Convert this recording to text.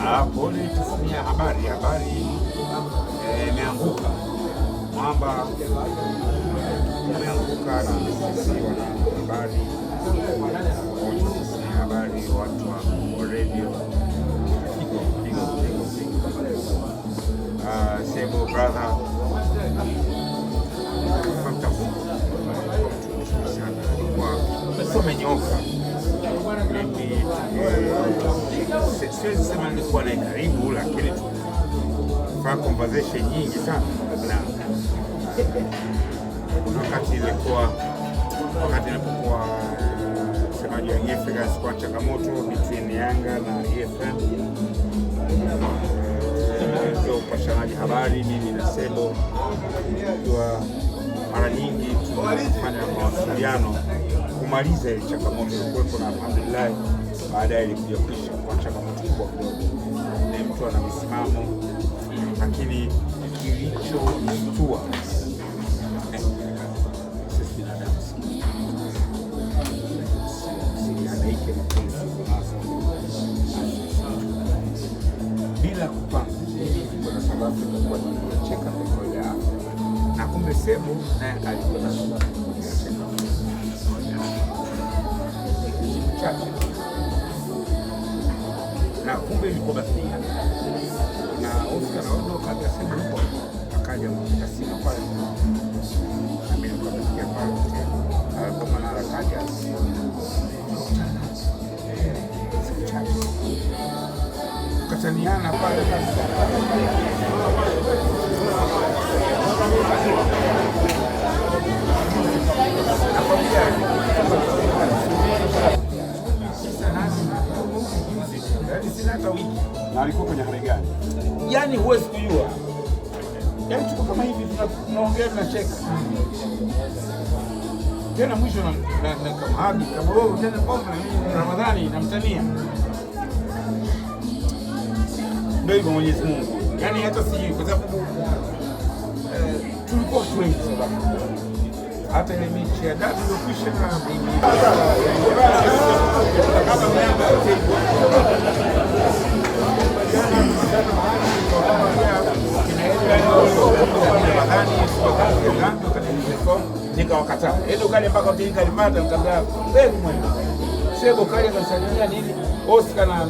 Pole tasnia habari imeanguka, mwamba umeanguka, na sisi wana habari tasnia habari, watu wa radio Sebo brother amenyoka. Siwezi sema nilikuwa naye karibu, lakini tulifanya conversation nyingi sana, na wakati nilipokuwa msemaji wa Afrika kwa changamoto between Yanga na EFM, ndio upashanaji habari mimi na Sebo, kwa mara nyingi tunafanya mawasiliano kumaliza ile changamoto ilikuwepo, na alhamdulillah baadaye ilikuja kuisha kwa changamoto kubwa kidogo. Ni mtu ana misimamo, lakini kilichoshtua sisi binadamu bila kupanga kwa sababu kwa kucheka kwa ya na kumbe Sebo naye alikuwa na na kumbe ilikuwa basi, na Oscar naono kabla Sebo yupo akaja mkasino pale, na mimi nikafikia pale kwa Manara kaja kataniana pale na alikuwa kwenye hali gani? Yaani huwezi kujua. Yaani tuko kama hivi tunaongea tunacheka. Tena mwisho na kama hadi kama wewe tena pombe na mimi Ramadhani namtania. Ndio hivyo Mwenyezi Mungu. Yaani hata sijui kwa sababu tulikuwa wengi sababu hata ile mechi ya dada iliyokwisha na mimi kama miamba nikawakataa edo kale mpaka utilika alipata mtandao wewe mwenyewe Sebo kale kasalimia nini Oscar na